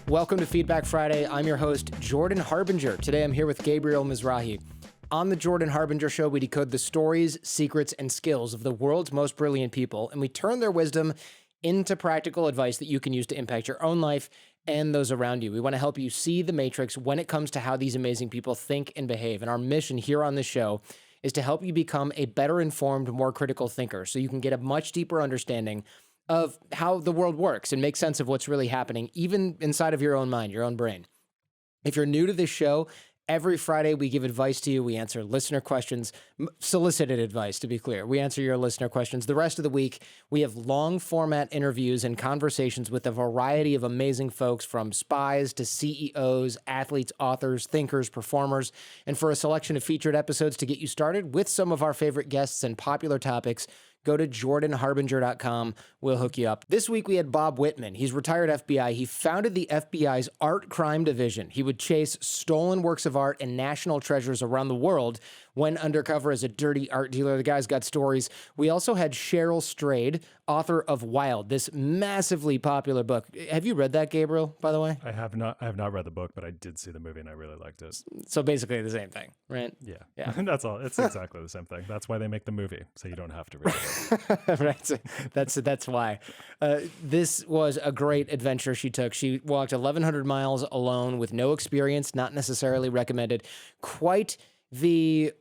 Welcome to Feedback Friday. I'm your host, Jordan Harbinger. Today I'm here with Gabriel Mizrahi. On the Jordan Harbinger Show, we decode the stories, secrets, and skills of the world's most brilliant people, and we turn their wisdom into practical advice that you can use to impact your own life and those around you. We want to help you see the matrix when it comes to how these amazing people think and behave. And our mission here on this show is to help you become a better informed, more critical thinker so you can get a much deeper understanding of how the world works and make sense of what's really happening, even inside of your own mind, your own brain. If you're new to this show, every Friday we give advice to you. We answer listener questions, solicited advice, to be clear. We answer your listener questions. The rest of the week, we have long format interviews and conversations with a variety of amazing folks, from spies to CEOs, athletes, authors, thinkers, performers, and for a selection of featured episodes to get you started with some of our favorite guests and popular topics, go to jordanharbinger.com. We'll hook you up. This week, we had Bob Whitman. He's retired FBI. He founded the FBI's Art Crime Division. He would chase stolen works of art and national treasures around the world when undercover as a dirty art dealer. The guy's got stories. We also had Cheryl Strayed, author of Wild, this massively popular book. Have you read that, Gabriel, by the way? I have not read the book, but I did see the movie and I really liked it. So basically the same thing, right? Yeah. That's all. It's exactly the same thing. That's why they make the movie, so you don't have to read it. Right. That's why. This was a great adventure she took. She walked 1,100 miles alone with no experience, not necessarily recommended. Quite the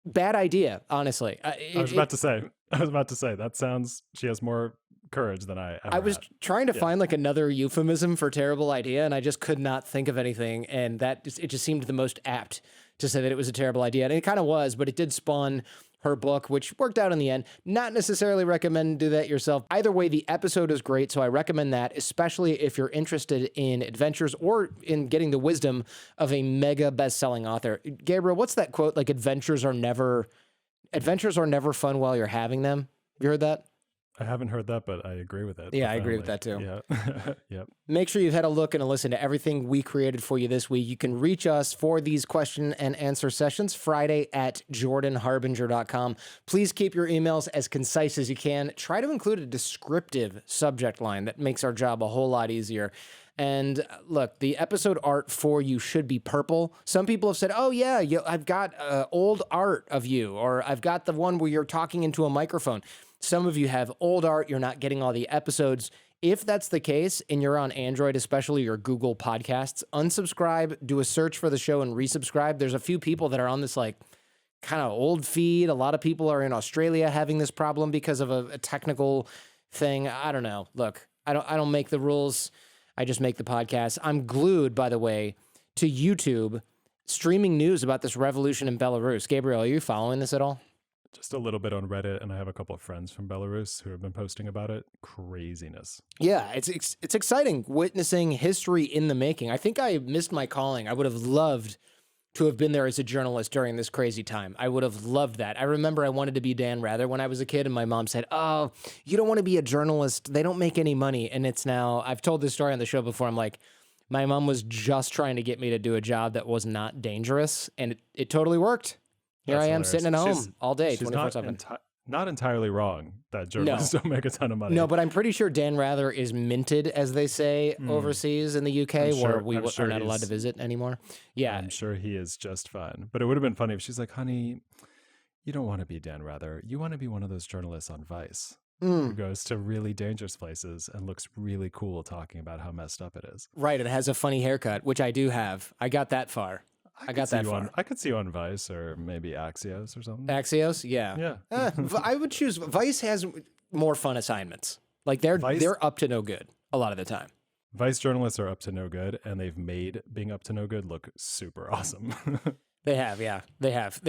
bad idea, honestly. I was about to say, that sounds, she has more courage than I ever was had. trying to find like another euphemism for terrible idea, and I just could not think of anything. And it just seemed the most apt to say that it was a terrible idea. And it kind of was, but it did spawn her book, which worked out in the end. Not necessarily recommend do that yourself. Either way, the episode is great, so I recommend that, especially if you're interested in adventures or in getting the wisdom of a mega best-selling author. Gabriel, what's that quote? Like, adventures are never fun while you're having them. Have you heard that? I haven't heard that, but I agree with it. Yeah, I agree with that too. Yeah. Yep. Make sure you've had a look and a listen to everything we created for you this week. You can reach us for these question and answer sessions Friday at jordanharbinger.com. Please keep your emails as concise as you can. Try to include a descriptive subject line. That makes our job a whole lot easier. And look, the episode art for you should be purple. Some people have said, oh yeah, I've got old art of you, or I've got the one where you're talking into a microphone. Some of you have old art, you're not getting all the episodes. If that's the case, and you're on Android, especially your Google Podcasts, unsubscribe, do a search for the show and resubscribe. There's a few people that are on this like kind of old feed. A lot of people are in Australia having this problem because of a technical thing. I don't know. Look, I don't make the rules. I just make the podcast. I'm glued, by the way, to YouTube streaming news about this revolution in Belarus. Gabriel, are you following this at all? Just a little bit on Reddit, and I have a couple of friends from Belarus who have been posting about it. Craziness. Yeah, it's exciting witnessing history in the making. I think I missed my calling. I would have loved to have been there as a journalist during this crazy time. I would have loved that. I remember I wanted to be Dan Rather when I was a kid, and my mom said, oh, you don't want to be a journalist. They don't make any money. And it's now, I've told this story on the show before. I'm like, my mom was just trying to get me to do a job that was not dangerous, and it totally worked. Here I am sitting at home all day, 24/7. Not entirely wrong that journalists don't make a ton of money. No, but I'm pretty sure Dan Rather is minted, as they say, overseas in the UK, where we are not allowed to visit anymore. Yeah. I'm sure he is just fine. But it would have been funny if she's like, honey, you don't want to be Dan Rather. You want to be one of those journalists on Vice who goes to really dangerous places and looks really cool talking about how messed up it is. Right. It has a funny haircut, which I do have. I got that far. I got that far. I could see you on Vice or maybe Axios or something. Axios? Yeah. Yeah. I would choose. Vice has more fun assignments. Like they're up to no good a lot of the time. Vice journalists are up to no good, and they've made being up to no good look super awesome. They have, yeah. They have.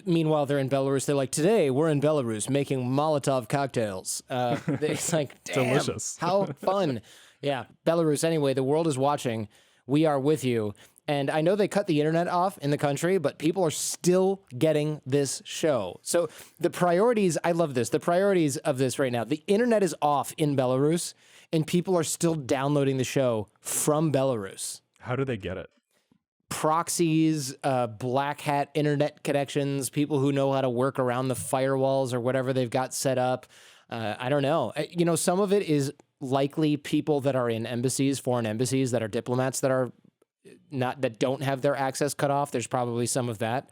Meanwhile, they're in Belarus. They're like, today we're in Belarus making Molotov cocktails. It's like, damn, delicious. How fun. Yeah. Belarus, anyway, the world is watching. We are with you. And I know they cut the internet off in the country, but people are still getting this show. So the priorities, I love this, the priorities of this right now, the internet is off in Belarus, and people are still downloading the show from Belarus. How do they get it? Proxies, black hat internet connections, people who know how to work around the firewalls or whatever they've got set up. I don't know. Some of it is likely people that are in embassies, foreign embassies, that are diplomats that don't have their access cut off. There's probably some of that.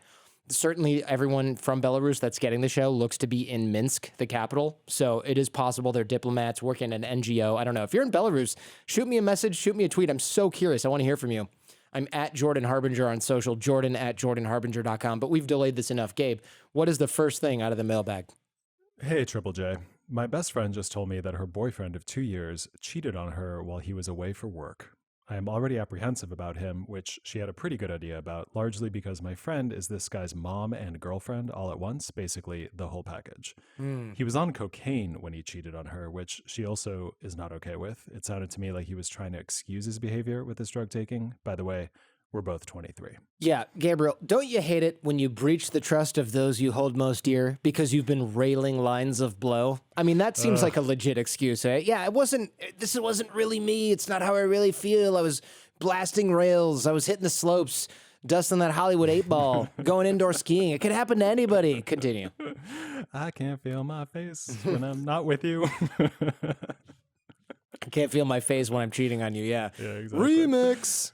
Certainly everyone from Belarus that's getting the show looks to be in Minsk, the capital. So it is possible they're diplomats working in an NGO. I don't know. If you're in Belarus, shoot me a message, shoot me a tweet. I'm so curious. I want to hear from you. I'm at Jordan Harbinger on social, Jordan at jordanharbinger.com. But we've delayed this enough. Gabe, what is the first thing out of the mailbag? Hey, Triple J. My best friend just told me that her boyfriend of 2 years cheated on her while he was away for work. I am already apprehensive about him, which she had a pretty good idea about, largely because my friend is this guy's mom and girlfriend all at once, basically the whole package. He was on cocaine when he cheated on her, which she also is not okay with. It sounded to me like he was trying to excuse his behavior with his drug taking. By the way, we're both 23. Yeah, Gabriel, don't you hate it when you breach the trust of those you hold most dear because you've been railing lines of blow? I mean, that seems like a legit excuse, eh? Yeah, this wasn't really me. It's not how I really feel. I was blasting rails. I was hitting the slopes, dusting that Hollywood 8-ball, going indoor skiing. It could happen to anybody. Continue. I can't feel my face when I'm not with you. I can't feel my face when I'm cheating on you. Yeah. Yeah, exactly. Remix.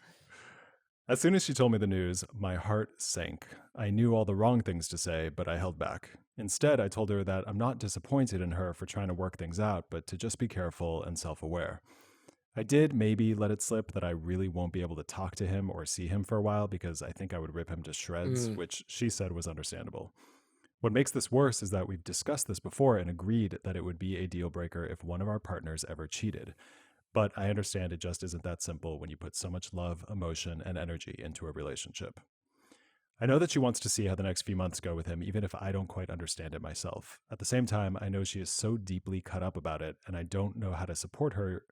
As soon as she told me the news, my heart sank. I knew all the wrong things to say, but I held back. Instead, I told her that I'm not disappointed in her for trying to work things out, but to just be careful and self-aware. I did maybe let it slip that I really won't be able to talk to him or see him for a while because I think I would rip him to shreds, which she said was understandable. What makes this worse is that we've discussed this before and agreed that it would be a deal breaker if one of our partners ever cheated. But I understand it just isn't that simple when you put so much love, emotion, and energy into a relationship. I know that she wants to see how the next few months go with him, even if I don't quite understand it myself. At the same time, I know she is so deeply cut up about it, and I don't know how to support her.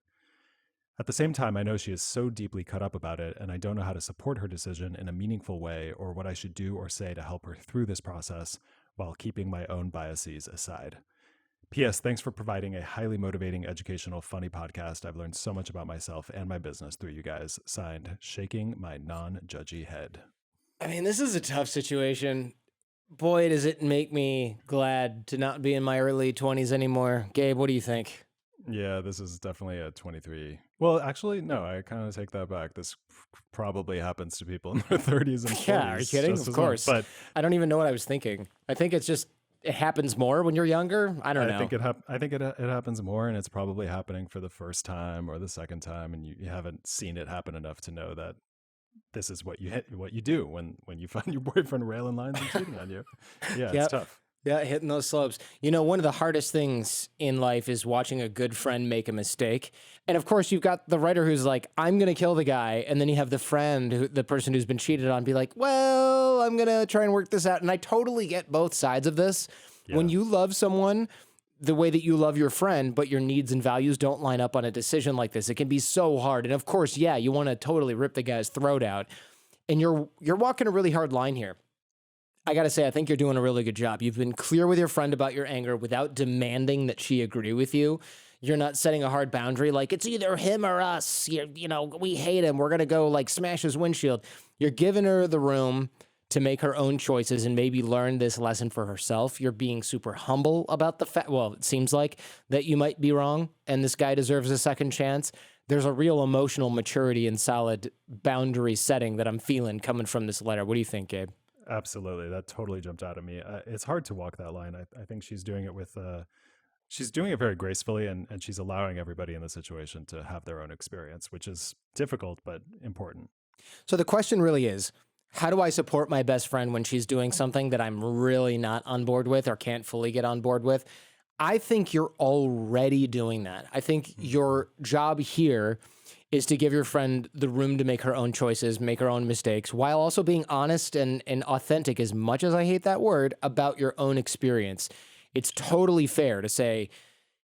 At the same time, I know she is so deeply cut up about it, and I don't know how to support her decision in a meaningful way or what I should do or say to help her through this process while keeping my own biases aside. P.S. Thanks for providing a highly motivating, educational, funny podcast. I've learned so much about myself and my business through you guys. Signed, shaking my non-judgy head. I mean, this is a tough situation. Boy, does it make me glad to not be in my early 20s anymore. Gabe, what do you think? Yeah, this is definitely a 23. Well, actually, no, I kind of take that back. This probably happens to people in their 30s and 40s. Yeah, are you kidding? Of course. But I don't even know what I was thinking. I think it's just... it happens more when you're younger. I don't know. I think it happens more, and it's probably happening for the first time or the second time, and you haven't seen it happen enough to know that this is what you do when you find your boyfriend railing lines and cheating on you. Yeah, It's tough. Yeah, hitting those slopes. You know, one of the hardest things in life is watching a good friend make a mistake. And of course, you've got the writer who's like, I'm going to kill the guy. And then you have the friend, the person who's been cheated on, be like, well, I'm going to try and work this out. And I totally get both sides of this. Yeah. When you love someone the way that you love your friend, but your needs and values don't line up on a decision like this, it can be so hard. And of course, yeah, you want to totally rip the guy's throat out. And you're walking a really hard line here. I got to say, I think you're doing a really good job. You've been clear with your friend about your anger without demanding that she agree with you. You're not setting a hard boundary like it's either him or us. We hate him. We're going to go like smash his windshield. You're giving her the room to make her own choices and maybe learn this lesson for herself. You're being super humble about the fact, well, it seems like that you might be wrong and this guy deserves a second chance. There's a real emotional maturity and solid boundary setting that I'm feeling coming from this letter. What do you think, Gabe? Absolutely. That totally jumped out at me. It's hard to walk that line. I think she's doing it she's doing it very gracefully, and she's allowing everybody in the situation to have their own experience, which is difficult, but important. So the question really is, how do I support my best friend when she's doing something that I'm really not on board with or can't fully get on board with? I think you're already doing that. I think your job here is to give your friend the room to make her own choices, make her own mistakes, while also being honest and authentic, as much as I hate that word, about your own experience. It's totally fair to say,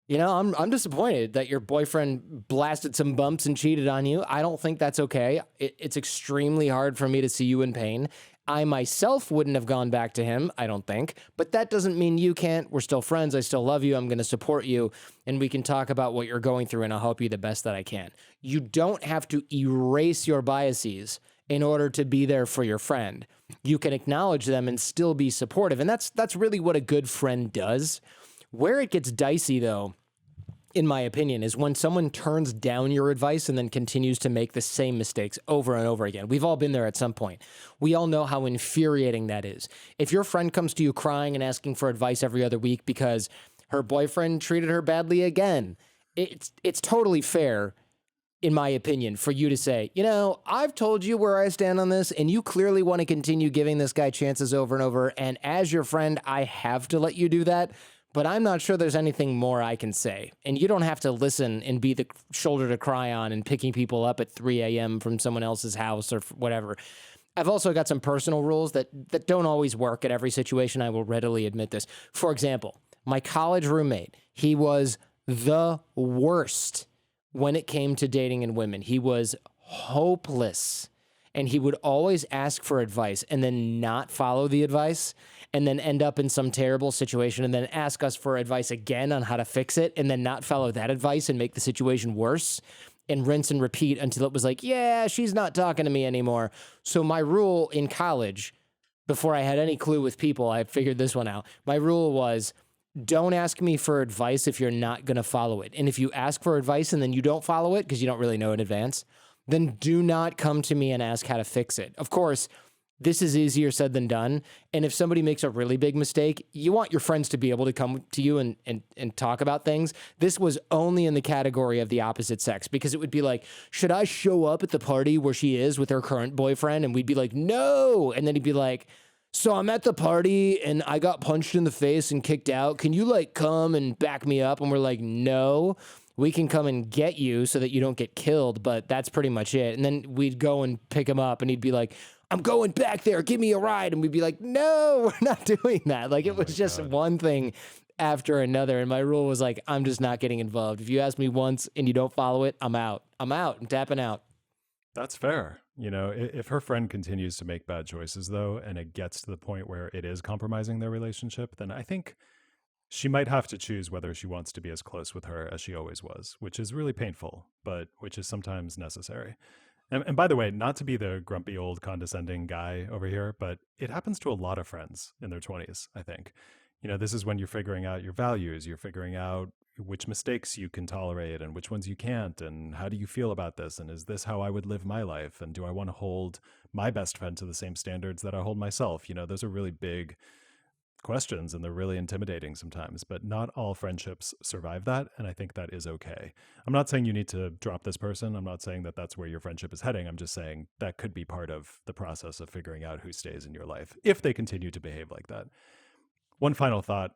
I'm disappointed that your boyfriend blasted some bumps and cheated on you. I don't think that's okay. It's extremely hard for me to see you in pain. I myself wouldn't have gone back to him, I don't think. But that doesn't mean you can't. We're still friends. I still love you. I'm going to support you. And we can talk about what you're going through, and I'll help you the best that I can. You don't have to erase your biases in order to be there for your friend. You can acknowledge them and still be supportive. And that's really what a good friend does. Where it gets dicey, though, in my opinion, is when someone turns down your advice and then continues to make the same mistakes over and over again. We've all been there at some point. We all know how infuriating that is. If your friend comes to you crying and asking for advice every other week because her boyfriend treated her badly again, it's totally fair, in my opinion, for you to say, you know, I've told you where I stand on this, and you clearly want to continue giving this guy chances over and over, and as your friend, I have to let you do that, but I'm not sure there's anything more I can say. And you don't have to listen and be the shoulder to cry on and picking people up at 3 a.m. from someone else's house or whatever. I've also got some personal rules that don't always work at every situation. I will readily admit this. For example, my college roommate, he was the worst when it came to dating and women. He was hopeless, and he would always ask for advice and then not follow the advice and then end up in some terrible situation and then ask us for advice again on how to fix it and then not follow that advice and make the situation worse and rinse and repeat until it was like, yeah, she's not talking to me anymore. So my rule in college, before I had any clue with people, I figured this one out. My rule was, don't ask me for advice if you're not going to follow it. And if you ask for advice and then you don't follow it because you don't really know in advance, then do not come to me and ask how to fix it. Of course, this is easier said than done. And if somebody makes a really big mistake, you want your friends to be able to come to you and talk about things. This was only in the category of the opposite sex, because it would be like, should I show up at the party where she is with her current boyfriend? And we'd be like, no. And then he'd be like, so I'm at the party and I got punched in the face and kicked out. Can you like come and back me up? And we're like, no, we can come and get you so that you don't get killed, but that's pretty much it. And then we'd go and pick him up and he'd be like, I'm going back there, give me a ride. And we'd be like, no, we're not doing that. Like, it was just one thing after another. And my rule was like, I'm just not getting involved. If you ask me once and you don't follow it, I'm out. I'm tapping out. That's fair. You know, if her friend continues to make bad choices, though, and it gets to the point where it is compromising their relationship, then I think she might have to choose whether she wants to be as close with her as she always was, which is really painful, but which is sometimes necessary. And by the way, not to be the grumpy old condescending guy over here, but it happens to a lot of friends in their 20s, I think. You know, this is when you're figuring out your values, you're figuring out which mistakes you can tolerate and which ones you can't, and how do you feel about this, and is this how I would live my life, and do I want to hold my best friend to the same standards that I hold myself? You know, those are really big questions, and they're really intimidating sometimes, but not all friendships survive that, and I think that is okay. I'm not saying you need to drop this person. I'm not saying that that's where your friendship is heading. I'm just saying that could be part of the process of figuring out who stays in your life if they continue to behave like that. One final thought.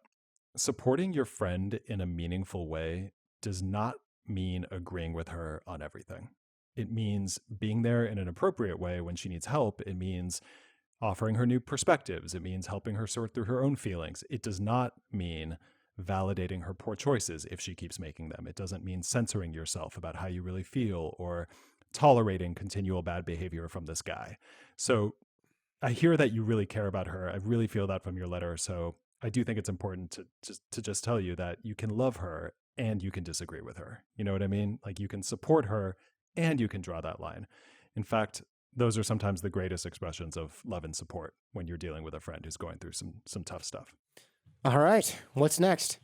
Supporting your friend in a meaningful way does not mean agreeing with her on everything. It means being there in an appropriate way when she needs help. It means offering her new perspectives. It means helping her sort through her own feelings. It does not mean validating her poor choices if she keeps making them. It doesn't mean censoring yourself about how you really feel or tolerating continual bad behavior from this guy. So I hear that you really care about her. I really feel that from your letter. So I do think it's important to just tell you that you can love her and you can disagree with her. You know what I mean? Like, you can support her and you can draw that line. In fact, those are sometimes the greatest expressions of love and support when you're dealing with a friend who's going through some tough stuff. All right. What's next?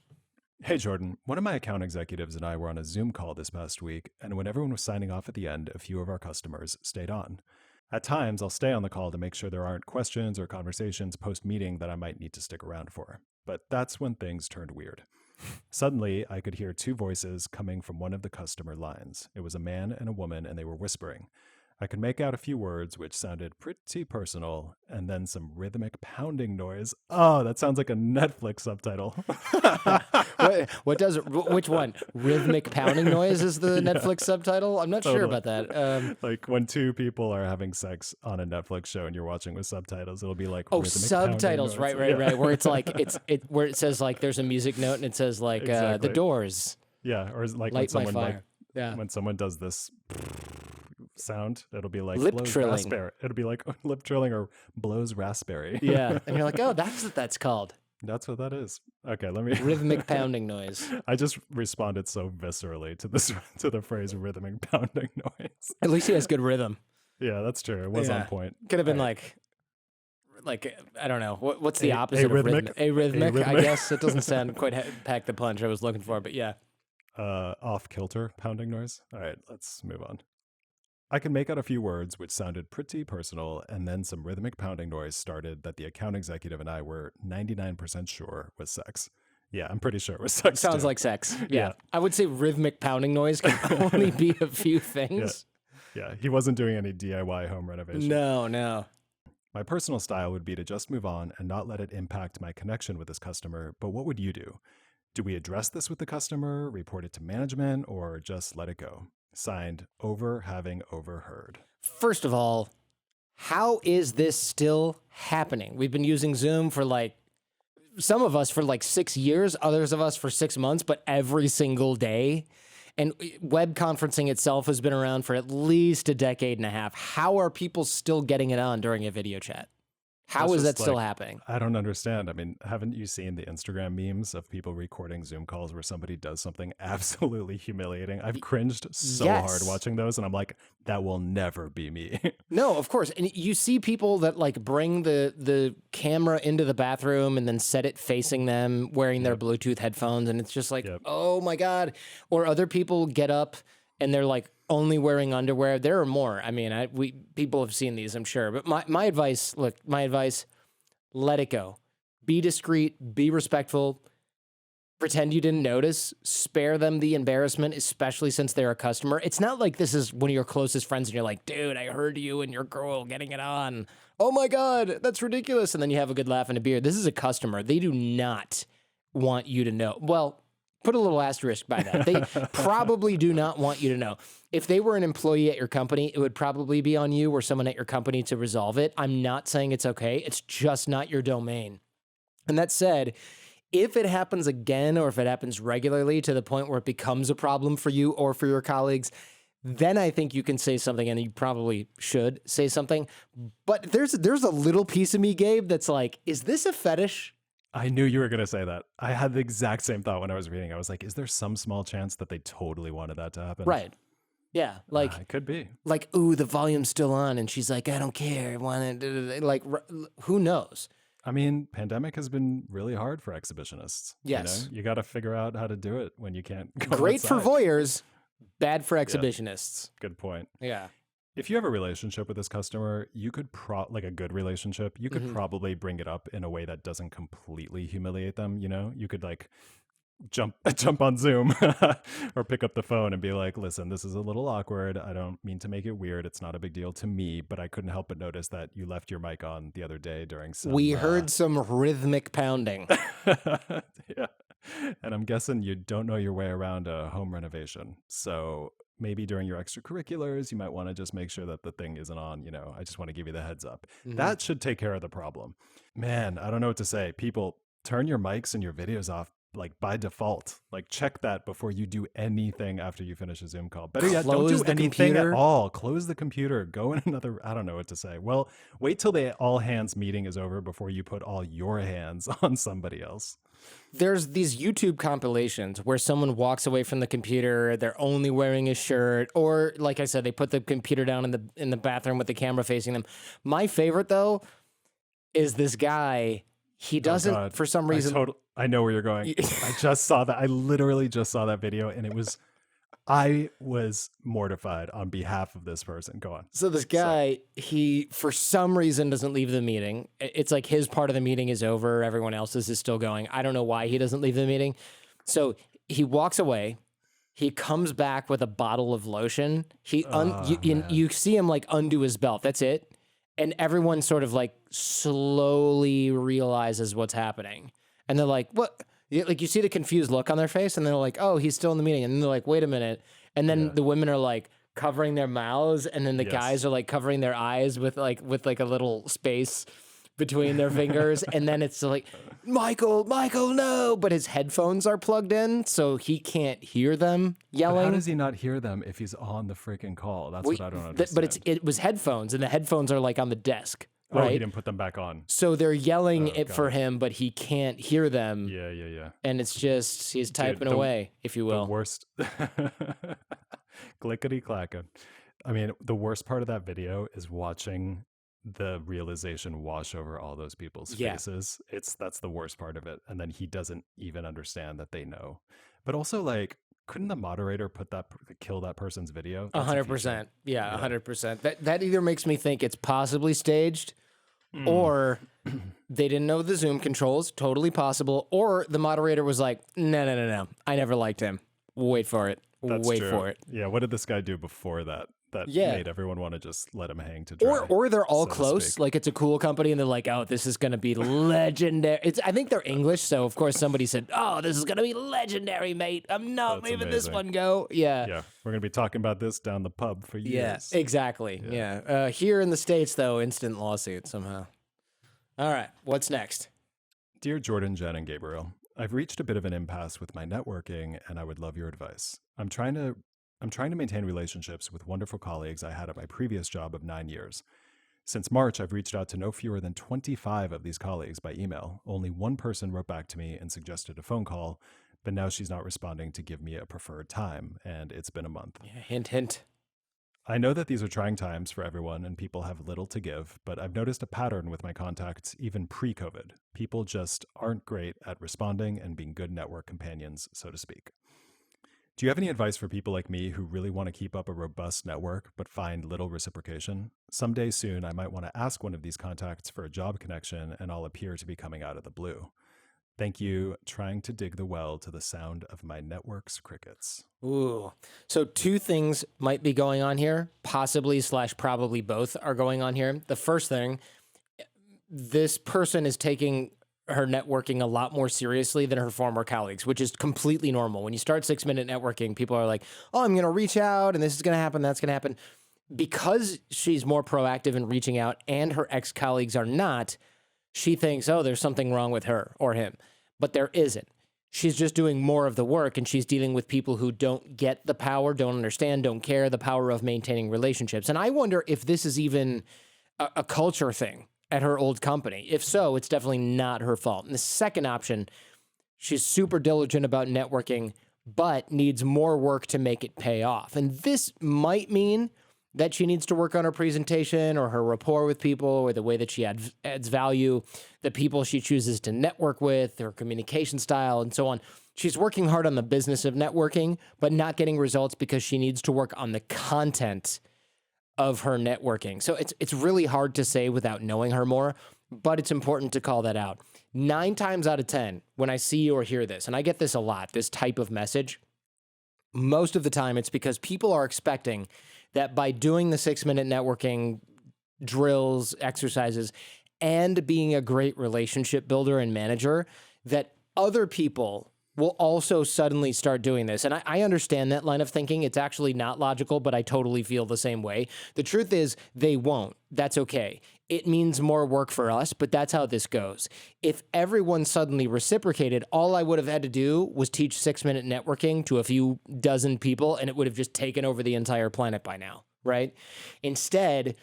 Hey, Jordan. One of my account executives and I were on a Zoom call this past week, and when everyone was signing off at the end, a few of our customers stayed on. At times, I'll stay on the call to make sure there aren't questions or conversations post-meeting that I might need to stick around for. But that's when things turned weird. Suddenly, I could hear two voices coming from one of the customer lines. It was a man and a woman, and they were whispering. I could make out a few words which sounded pretty personal, and then some rhythmic pounding noise. Oh, that sounds like a Netflix subtitle. What does it? Which one? Rhythmic pounding noise is the Netflix subtitle? I'm not sure about that. Like when two people are having sex on a Netflix show and you're watching with subtitles, it'll be like subtitles, right, where it's like where it says like there's a music note and it says like exactly. The Doors. Yeah, or like Light My Fire. When someone does this sound, it'll be like lip trilling. Raspberry. It'll be like lip trilling or blows raspberry. Yeah, and you're like, oh, that's what that's called. That's what that is. Okay, let me rhythmic pounding noise. I just responded so viscerally to the phrase rhythmic pounding noise. At least he has good rhythm. Yeah, that's true. It was on point. Could have been like I don't know. What's the opposite of rhythmic? Arrhythmic, I guess. It doesn't sound quite pack the punch I was looking for, but yeah. off kilter pounding noise. All right, let's move on. I can make out a few words which sounded pretty personal, and then some rhythmic pounding noise started that the account executive and I were 99% sure was sex. Yeah, I'm pretty sure it was sex. Sounds too. like sex. Yeah. Yeah. I would say rhythmic pounding noise can only be a few things. Yeah, he wasn't doing any DIY home renovation. No. My personal style would be to just move on and not let it impact my connection with this customer, but what would you do? Do we address this with the customer, report it to management, or just let it go? Signed, over having overheard. First of all, how is this still happening? We've been using Zoom for some of us for 6 years, others of us for 6 months, but every single day. And web conferencing itself has been around for at least a decade and a half. How are people still getting it on during a video chat? How is that still happening? I don't understand. I mean, haven't you seen the Instagram memes of people recording Zoom calls where somebody does something absolutely humiliating? I've cringed so hard watching those, and I'm like, that will never be me. No, of course. And you see people that bring the camera into the bathroom and then set it facing them wearing their Bluetooth headphones. And it's just oh my God. Or other people get up and they're only wearing underwear. There are more. I mean, people have seen these, I'm sure. But my advice, let it go. Be discreet, be respectful, pretend you didn't notice, spare them the embarrassment, especially since they're a customer. It's not like this is one of your closest friends and you're like, dude, I heard you and your girl getting it on. Oh my God, that's ridiculous. And then you have a good laugh and a beer. This is a customer. They do not want you to know. Well, put a little asterisk by that. They probably do not want you to know. If they were an employee at your company, it would probably be on you or someone at your company to resolve it. I'm not saying it's okay. It's just not your domain. And that said, if it happens again or if it happens regularly to the point where it becomes a problem for you or for your colleagues, then I think you can say something, and you probably should say something. But there's a little piece of me, Gabe, that's like, is this a fetish? I knew you were going to say that. I had the exact same thought when I was reading. I was like, is there some small chance that they totally wanted that to happen? Right. Yeah. It could be. Ooh, the volume's still on. And she's like, I don't care. I want it. Who knows? I mean, pandemic has been really hard for exhibitionists. Yes. You got to figure out how to do it when you can't go Great outside. for voyeurs, bad for exhibitionists. Good point. Yeah. If you have a relationship with this customer, you could a good relationship, you could probably bring it up in a way that doesn't completely humiliate them. You could jump on Zoom or pick up the phone and be like, listen, this is a little awkward. I don't mean to make it weird. It's not a big deal to me, but I couldn't help but notice that you left your mic on the other day during some... We heard some rhythmic pounding. Yeah. And I'm guessing you don't know your way around a home renovation. So maybe during your extracurriculars, you might want to just make sure that the thing isn't on, I just want to give you the heads up. That should take care of the problem. Man, I don't know what to say. People, turn your mics and your videos off by default. Check that before you do anything after you finish a Zoom call. Better yet, don't do anything at all. Close the computer. Go in another, I don't know what to say. Well, wait till the all hands meeting is over before you put all your hands on somebody else. There's these YouTube compilations where someone walks away from the computer, they're only wearing a shirt, or like I said, they put the computer down in the bathroom with the camera facing them. My favorite though is this guy. He doesn't, for some reason. I know where you're going. I just saw that. I literally just saw that video, and I was mortified on behalf of this person. Go on. So this guy, he, for some reason, doesn't leave the meeting. It's like his part of the meeting is over. Everyone else's is still going. I don't know why he doesn't leave the meeting. So he walks away. He comes back with a bottle of lotion. You see him undo his belt. That's it. And everyone sort of slowly realizes what's happening. And they're like, what? You see the confused look on their face, and they're like, oh, he's still in the meeting. And then they're like, wait a minute. And then the women are covering their mouths, and then the guys are covering their eyes with a little space between their fingers. And then it's Michael, no. But his headphones are plugged in, so he can't hear them yelling. But how does he not hear them if he's on the freaking call? That's what I don't understand. But it was headphones, and the headphones are on the desk. Right? Oh, he didn't put them back on. So they're yelling for him, but he can't hear them. Yeah. And it's just, he's typing away, if you will. The worst. Clickety clacking. I mean, the worst part of that video is watching the realization wash over all those people's faces. That's the worst part of it. And then he doesn't even understand that they know. But also couldn't the moderator kill that person's video? That's a 100%. feature. Yeah, 100%. That either makes me think it's possibly staged, or they didn't know the Zoom controls, totally possible, or the moderator was like, no, I never liked him. Wait for it. That's Wait true. for it. Yeah, what did this guy do before that Yeah. made everyone want to just let him hang to dry? Or they're all so to close, speak? like it's a cool company, and they're like, oh, this is going to be legendary. I think they're English, so of course somebody said, oh, this is going to be legendary, mate. I'm not That's leaving this amazing. one go. Yeah. Yeah, we're going to be talking about this down the pub for years. Yeah, exactly. Yeah. Here in the States, though, instant lawsuit somehow. All right, what's next? Dear Jordan, Jen, and Gabriel, I've reached a bit of an impasse with my networking, and I would love your advice. I'm trying to maintain relationships with wonderful colleagues I had at my previous job of 9 years. Since March, I've reached out to no fewer than 25 of these colleagues by email. Only one person wrote back to me and suggested a phone call, but now she's not responding to give me a preferred time, and it's been a month. Yeah, hint, hint. I know that these are trying times for everyone and people have little to give, but I've noticed a pattern with my contacts even pre-COVID. People just aren't great at responding and being good network companions, so to speak. Do you have any advice for people like me who really want to keep up a robust network but find little reciprocation? Someday soon, I might want to ask one of these contacts for a job connection and I'll appear to be coming out of the blue. Thank you. Trying to dig the well to the sound of my network's crickets. Ooh. So two things might be going on here, possibly / probably both are going on here. The first thing, this person is taking her networking a lot more seriously than her former colleagues, which is completely normal. When you start 6-minute networking, people are like, oh, I'm going to reach out and this is going to happen, that's going to happen. Because she's more proactive in reaching out and her ex-colleagues are not, she thinks, oh, there's something wrong with her or him. But there isn't. She's just doing more of the work and she's dealing with people who don't get the power, don't understand, don't care, the power of maintaining relationships. And I wonder if this is even a culture thing at her old company. If so, it's definitely not her fault. And the second option, she's super diligent about networking, but needs more work to make it pay off. And this might mean that she needs to work on her presentation or her rapport with people or the way that she adds value, the people she chooses to network with, her communication style, and so on. She's working hard on the business of networking, but not getting results because she needs to work on the content of her networking. So it's really hard to say without knowing her more, but it's important to call that out. 9 times out of 10, when I see or hear this, and I get this a lot, this type of message, most of the time it's because people are expecting that by doing the 6-minute networking drills, exercises, and being a great relationship builder and manager, that other people will also suddenly start doing this. And I understand that line of thinking. It's actually not logical, but I totally feel the same way. The truth is they won't. That's okay. It means more work for us, but that's how this goes. If everyone suddenly reciprocated, all I would have had to do was teach 6-minute networking to a few dozen people, and it would have just taken over the entire planet by now, right? Instead,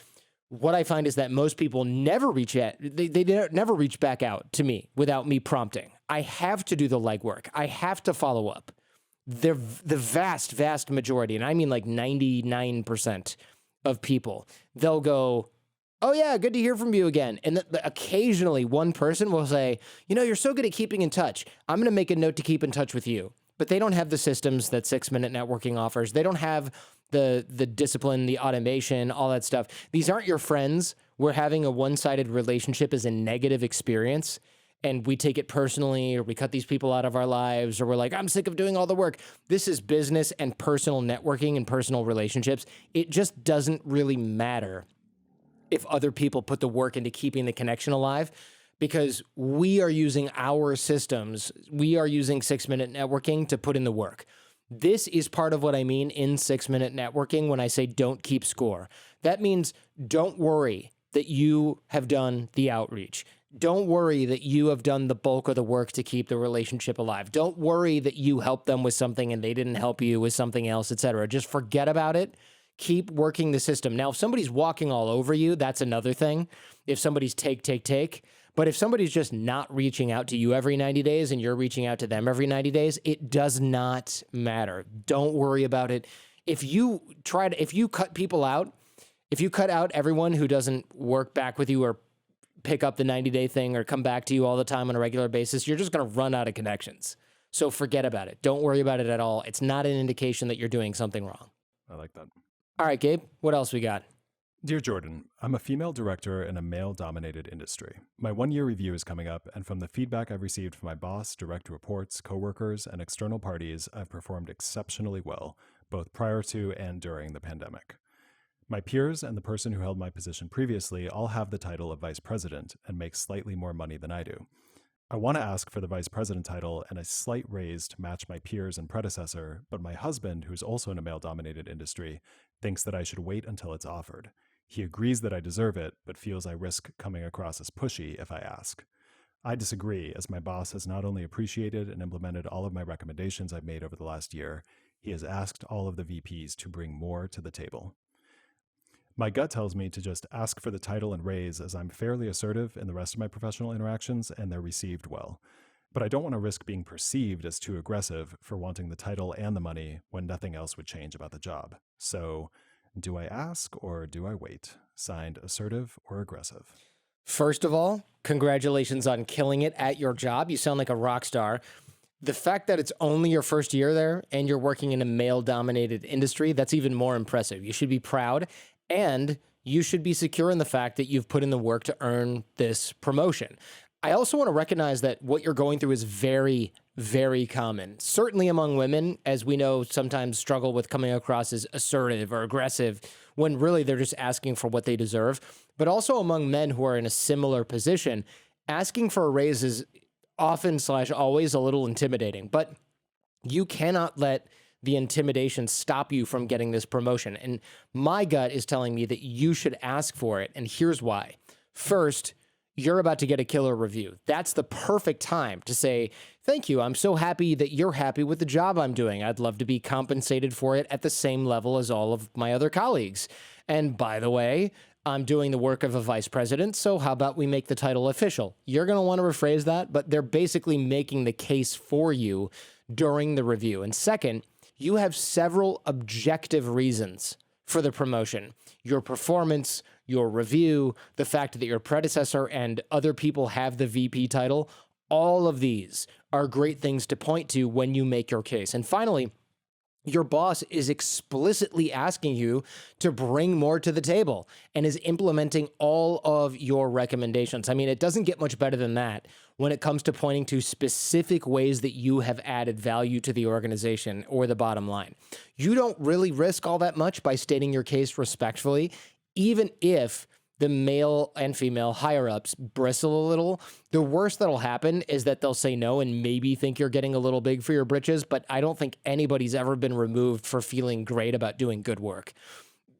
what I find is that most people never reach out. They never reach back out to me without me prompting. I have to do the legwork. I have to follow up. The vast majority, and I mean like 99% of people, they'll go, oh yeah, good to hear from you again. And occasionally one person will say, you know, you're so good at keeping in touch. I'm going to make a note to keep in touch with you. But they don't have the systems that 6-minute networking offers. They don't have the discipline, the automation, all that stuff. These aren't your friends where having a one-sided relationship is a negative experience and we take it personally or we cut these people out of our lives or we're like, I'm sick of doing all the work. This is business and personal networking and personal relationships. It just doesn't really matter if other people put the work into keeping the connection alive, because we are using our systems. We are using 6-minute networking to put in the work. This is part of what I mean in 6-minute networking when I say don't keep score. That means don't worry that you have done the outreach. Don't worry that you have done the bulk of the work to keep the relationship alive. Don't worry that you helped them with something and they didn't help you with something else, etc. Just forget about it. Keep working the system. Now, if somebody's walking all over you, that's another thing. If somebody's take. But if somebody's just not reaching out to you every 90 days and you're reaching out to them every 90 days, it does not matter. Don't worry about it. If you cut people out, if you cut out everyone who doesn't work back with you or pick up the 90-day thing or come back to you all the time on a regular basis, you're just going to run out of connections. So forget about it. Don't worry about it at all. It's not an indication that you're doing something wrong. I like that. All right, Gabe, what else we got? Dear Jordan, I'm a female director in a male-dominated industry. My one-year review is coming up, and from the feedback I've received from my boss, direct reports, coworkers, and external parties, I've performed exceptionally well, both prior to and during the pandemic. My peers and the person who held my position previously all have the title of vice president and make slightly more money than I do. I want to ask for the vice president title and a slight raise to match my peers and predecessor, but my husband, who's also in a male-dominated industry, thinks that I should wait until it's offered. He agrees that I deserve it, but feels I risk coming across as pushy if I ask. I disagree, as my boss has not only appreciated and implemented all of my recommendations I've made over the last year, he has asked all of the VPs to bring more to the table. My gut tells me to just ask for the title and raise, as I'm fairly assertive in the rest of my professional interactions and they're received well. But I don't want to risk being perceived as too aggressive for wanting the title and the money when nothing else would change about the job. So, do I ask or do I wait? Signed, assertive or aggressive? First of all, congratulations on killing it at your job. You sound like a rock star. The fact that it's only your first year there and you're working in a male-dominated industry, that's even more impressive. You should be proud, and you should be secure in the fact that you've put in the work to earn this promotion. I also want to recognize that what you're going through is very, very common. Certainly among women, as we know, sometimes struggle with coming across as assertive or aggressive when really they're just asking for what they deserve. But also among men who are in a similar position, asking for a raise is often / always a little intimidating. But you cannot let the intimidation stop you from getting this promotion. And my gut is telling me that you should ask for it. And here's why. First, you're about to get a killer review. That's the perfect time to say, thank you. I'm so happy that you're happy with the job I'm doing. I'd love to be compensated for it at the same level as all of my other colleagues. And by the way, I'm doing the work of a vice president, so how about we make the title official? You're going to want to rephrase that, but they're basically making the case for you during the review. And second, you have several objective reasons for the promotion. Your performance, your review, the fact that your predecessor and other people have the VP title, all of these are great things to point to when you make your case. And finally, your boss is explicitly asking you to bring more to the table and is implementing all of your recommendations. I mean, it doesn't get much better than that when it comes to pointing to specific ways that you have added value to the organization or the bottom line. You don't really risk all that much by stating your case respectfully, even if the male and female higher-ups bristle a little. The worst that'll happen is that they'll say no and maybe think you're getting a little big for your britches, but I don't think anybody's ever been removed for feeling great about doing good work.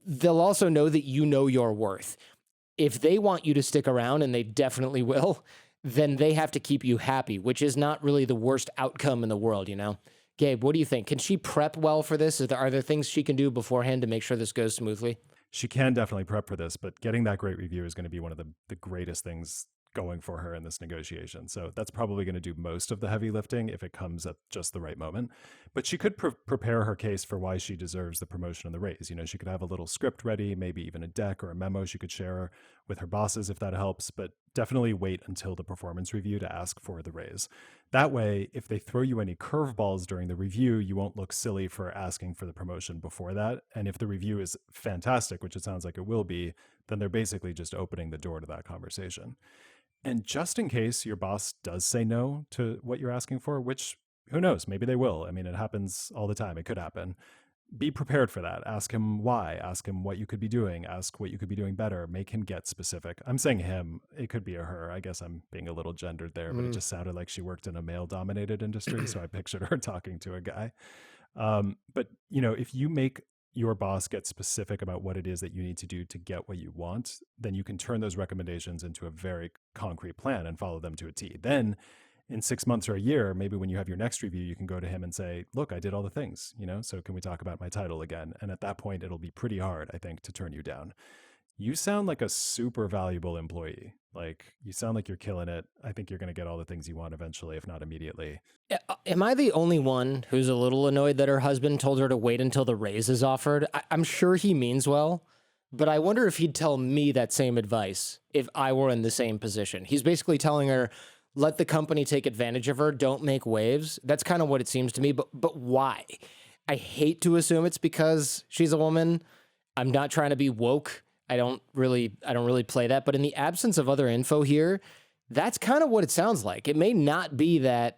They'll also know that you know your worth. If they want you to stick around, and they definitely will, then they have to keep you happy, which is not really the worst outcome in the world, you know? Gabe, what do you think? Can she prep well for this? Are there things she can do beforehand to make sure this goes smoothly? She can definitely prep for this, but getting that great review is going to be one of the greatest things going for her in this negotiation. So that's probably going to do most of the heavy lifting if it comes at just the right moment. But she could prepare her case for why she deserves the promotion and the raise. You know, she could have a little script ready, maybe even a deck or a memo she could share with her bosses if that helps, but definitely wait until the performance review to ask for the raise. That way, if they throw you any curveballs during the review, you won't look silly for asking for the promotion before that. And if the review is fantastic, which it sounds like it will be, then they're basically just opening the door to that conversation. And just in case your boss does say no to what you're asking for, which who knows, maybe they will. I mean, it happens all the time. It could happen. Be prepared for that. Ask him why. Ask him what you could be doing. Ask what you could be doing better. Make him get specific. I'm saying him. It could be a her. I guess I'm being a little gendered there, but it just sounded like she worked in a male-dominated industry, so I pictured her talking to a guy. But, you know, if you make your boss get specific about what it is that you need to do to get what you want, then you can turn those recommendations into a very concrete plan and follow them to a T. Then in 6 months or a year, maybe when you have your next review, you can go to him and say, look, I did all the things, you know, so can we talk about my title again? And at that point, it'll be pretty hard, I think, to turn you down. You sound like a super valuable employee. Like, you sound like you're killing it. I think you're going to get all the things you want eventually, if not immediately. Am I the only one who's a little annoyed that her husband told her to wait until the raise is offered? I'm sure he means well, but I wonder if he'd tell me that same advice if I were in the same position. He's basically telling her, let the company take advantage of her, don't make waves. That's kind of what it seems to me, but why? I hate to assume it's because she's a woman. I'm not trying to be woke. I don't really play that, but in the absence of other info here, that's kind of what it sounds like. It may not be the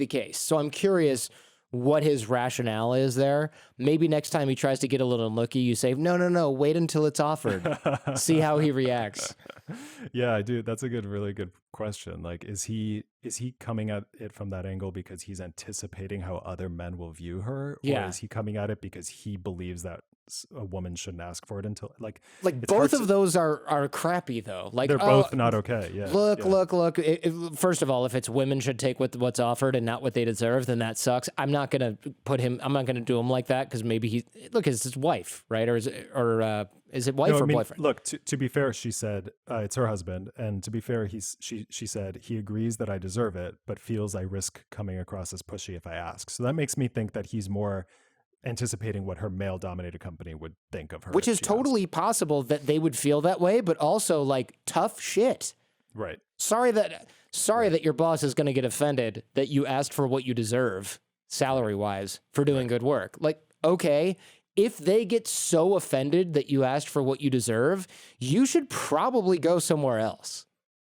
case. So I'm curious what his rationale is there. Maybe next time he tries to get a little nookie, you say, no, wait until it's offered. See how he reacts. Yeah, dude, that's a really good question. Like, is he coming at it from that angle because he's anticipating how other men will view her? Yeah. Or is he coming at it because he believes that a woman shouldn't ask for it until like both of those are crappy though. Like they're both not okay. Yeah. Look. First of all, if it's women should take what's offered and not what they deserve, then that sucks. I'm not gonna do him like that because maybe it's his wife, right? Or is it wife or boyfriend? Look, to be fair, she said it's her husband, and to be fair, she said he agrees that I deserve it, but feels I risk coming across as pushy if I ask. So that makes me think that he's more anticipating what her male-dominated company would think of her. Which is totally possible that they would feel that way, but also like tough shit. Right. Sorry that your boss is going to get offended that you asked for what you deserve salary-wise for doing good work. Like, okay, if they get so offended that you asked for what you deserve, you should probably go somewhere else.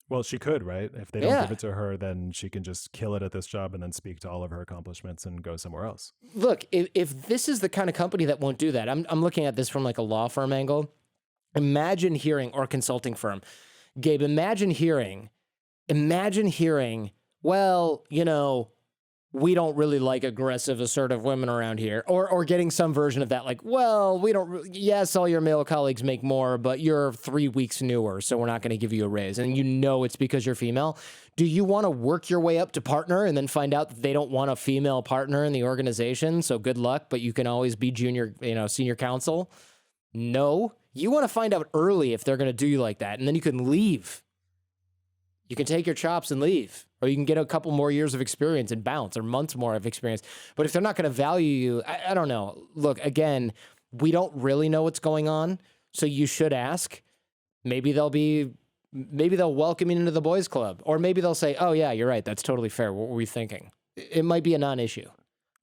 Well, she could, right? If they don't give it to her, then she can just kill it at this job and then speak to all of her accomplishments and go somewhere else. Look, if this is the kind of company that won't do that, I'm looking at this from like a law firm angle. Imagine hearing, or consulting firm, Gabe, imagine hearing, well, we don't really like aggressive, assertive women around here. Or getting some version of that, like, well, yes, all your male colleagues make more, but you're 3 weeks newer, so we're not going to give you a raise. And it's because you're female. Do you want to work your way up to partner and then find out that they don't want a female partner in the organization? So good luck, but you can always be senior counsel. No, you want to find out early if they're going to do you like that. And then you can leave. You can take your chops and leave, or you can get a couple more years of experience and bounce, or months more of experience. But if they're not going to value you, I don't know. Look, again, we don't really know what's going on, so you should ask. Maybe they'll welcome you into the boys' club, or maybe they'll say, "Oh yeah, you're right. That's totally fair. What were we thinking?" It might be a non-issue.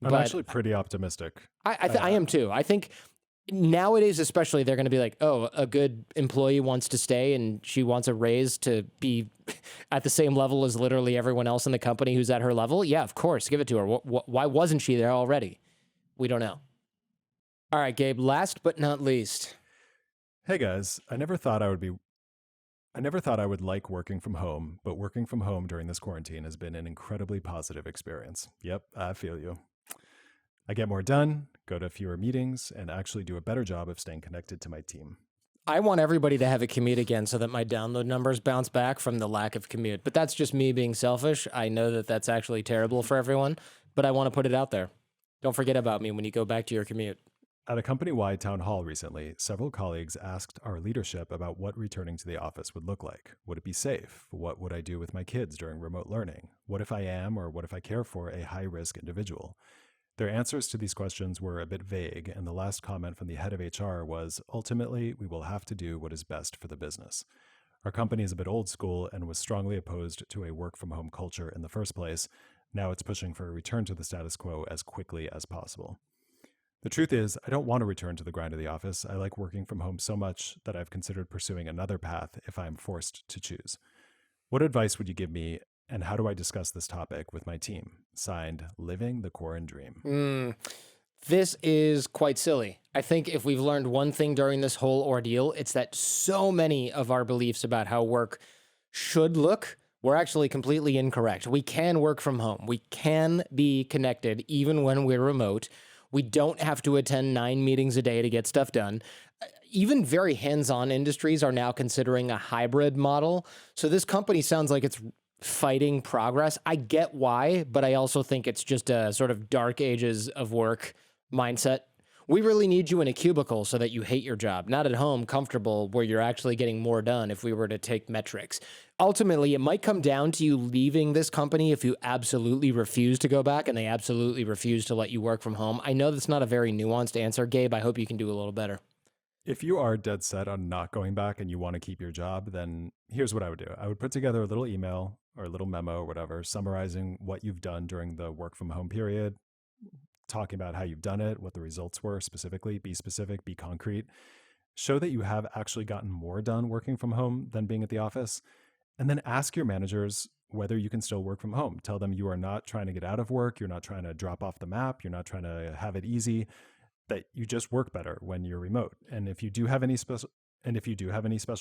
I'm actually pretty optimistic. I am too. I think nowadays, especially, they're going to be like, oh, a good employee wants to stay and she wants a raise to be at the same level as literally everyone else in the company who's at her level. Yeah, of course, give it to her. Why wasn't she there already? We don't know. All right, Gabe, last but not least. Hey guys, I never thought I would like working from home, but working from home during this quarantine has been an incredibly positive experience. Yep, I feel you. I get more done, go to fewer meetings, and actually do a better job of staying connected to my team. I want everybody to have a commute again so that my download numbers bounce back from the lack of commute. But that's just me being selfish. I know that that's actually terrible for everyone, but I want to put it out there. Don't forget about me when you go back to your commute. At a company-wide town hall recently, several colleagues asked our leadership about what returning to the office would look like. Would it be safe? What would I do with my kids during remote learning? What if I am, or what if I care for, a high-risk individual? Their answers to these questions were a bit vague, and the last comment from the head of HR was, ultimately, we will have to do what is best for the business. Our company is a bit old school and was strongly opposed to a work-from-home culture in the first place. Now it's pushing for a return to the status quo as quickly as possible. The truth is, I don't want to return to the grind of the office. I like working from home so much that I've considered pursuing another path if I am forced to choose. What advice would you give me, and how do I discuss this topic with my team? Signed, Living the Corin Dream. This is quite silly. I think if we've learned one thing during this whole ordeal, it's that so many of our beliefs about how work should look were actually completely incorrect. We can work from home. We can be connected even when we're remote. We don't have to attend 9 meetings a day to get stuff done. Even very hands-on industries are now considering a hybrid model. So this company sounds like it's fighting progress. I get why, but I also think it's just a sort of dark ages of work mindset. We really need you in a cubicle so that you hate your job, not at home, comfortable, where you're actually getting more done if we were to take metrics. Ultimately, it might come down to you leaving this company if you absolutely refuse to go back and they absolutely refuse to let you work from home. I know that's not a very nuanced answer, Gabe. I hope you can do a little better. if you are dead set on not going back and you want to keep your job, then here's what I would do. I would put together a little email or a little memo or whatever, summarizing what you've done during the work from home period, talking about how you've done it, what the results were specifically. Be specific, be concrete. Show that you have actually gotten more done working from home than being at the office. And then ask your managers whether you can still work from home. Tell them you are not trying to get out of work. You're not trying to drop off the map. You're not trying to have it easy, that you just work better when you're remote. And if you do have any special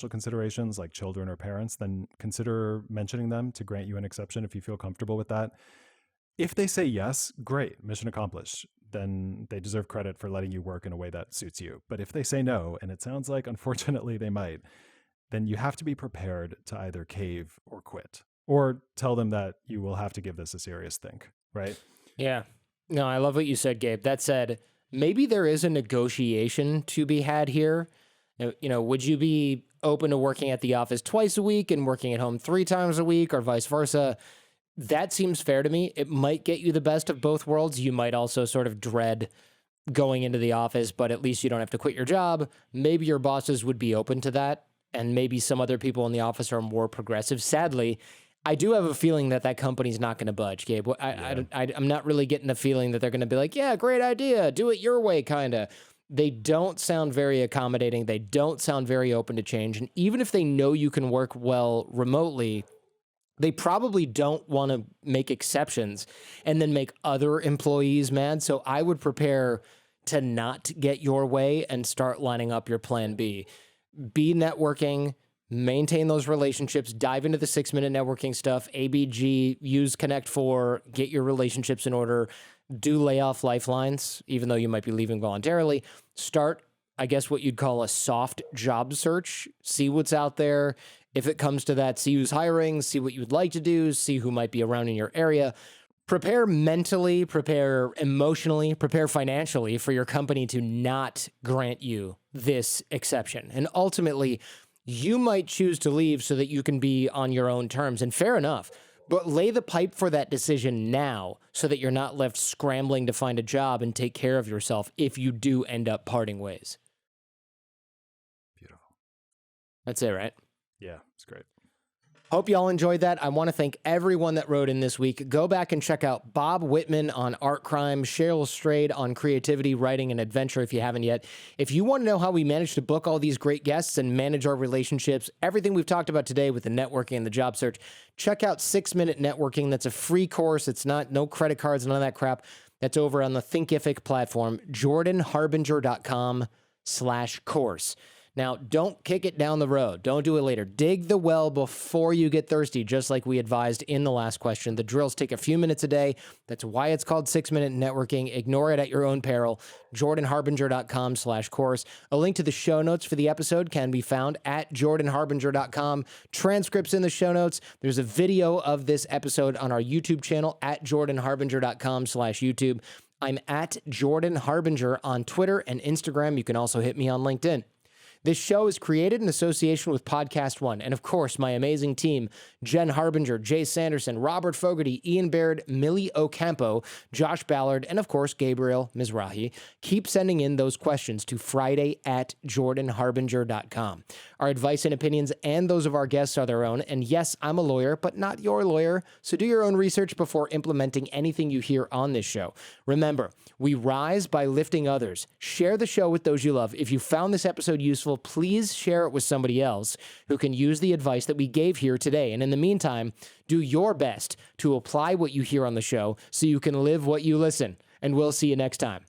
considerations like children or parents, then consider mentioning them to grant you an exception if you feel comfortable with that. If they say yes, great, mission accomplished. Then they deserve credit for letting you work in a way that suits you. But if they say no, and it sounds like unfortunately they might, then you have to be prepared to either cave or quit, or tell them that you will have to give this a serious think, right? Yeah. No, I love what you said, Gabe. That said, maybe there is a negotiation to be had here. Would you be open to working at the office twice a week and working at home 3 times a week, or vice versa? That seems fair to me. It might get you the best of both worlds. You might also sort of dread going into the office, but at least you don't have to quit your job. Maybe your bosses would be open to that, and maybe some other people in the office are more progressive. Sadly, I do have a feeling that company's not going to budge, Gabe. I'm not really getting the feeling that they're going to be like, yeah, great idea, do it your way, kind of. They don't sound very accommodating. They don't sound very open to change. And even if they know you can work well remotely, they probably don't want to make exceptions and then make other employees mad. So I would prepare to not get your way and start lining up your plan B. Be networking, maintain those relationships, dive into the 6-minute networking stuff, ABG, use Connect 4, get your relationships in order, do layoff lifelines, even though you might be leaving voluntarily. Start, I guess, what you'd call a soft job search. See what's out there. If it comes to that, see who's hiring, see what you would like to do, see who might be around in your area. Prepare mentally, prepare emotionally, prepare financially for your company to not grant you this exception. And ultimately, you might choose to leave so that you can be on your own terms, and fair enough. But lay the pipe for that decision now so that you're not left scrambling to find a job and take care of yourself if you do end up parting ways. Beautiful. That's it, right? Yeah, it's great. Hope y'all enjoyed that. I want to thank everyone that wrote in this week. Go back and check out Bob Whitman on art crime, Cheryl Strayed on creativity, writing, and adventure if you haven't yet. If you want to know how we managed to book all these great guests and manage our relationships, everything we've talked about today with the networking and the job search, check out 6-Minute Networking. That's a free course. It's no credit cards, none of that crap. That's over on the Thinkific platform, jordanharbinger.com/course. Now, don't kick it down the road. Don't do it later. Dig the well before you get thirsty, just like we advised in the last question. The drills take a few minutes a day. That's why it's called 6-Minute Networking. Ignore it at your own peril. jordanharbinger.com/course. A link to the show notes for the episode can be found at jordanharbinger.com. Transcripts in the show notes. There's a video of this episode on our YouTube channel at jordanharbinger.com/YouTube. I'm at Jordan Harbinger on Twitter and Instagram. You can also hit me on LinkedIn. This show is created in association with Podcast One, and of course, my amazing team, Jen Harbinger, Jay Sanderson, Robert Fogarty, Ian Baird, Millie Ocampo, Josh Ballard, and of course, Gabriel Mizrahi. Keep sending in those questions to friday@jordanharbinger.com. Our advice and opinions and those of our guests are their own, and yes, I'm a lawyer, but not your lawyer, so do your own research before implementing anything you hear on this show. Remember, we rise by lifting others. Share the show with those you love. If you found this episode useful, please share it with somebody else who can use the advice that we gave here today. And in the meantime, do your best to apply what you hear on the show so you can live what you listen. And we'll see you next time.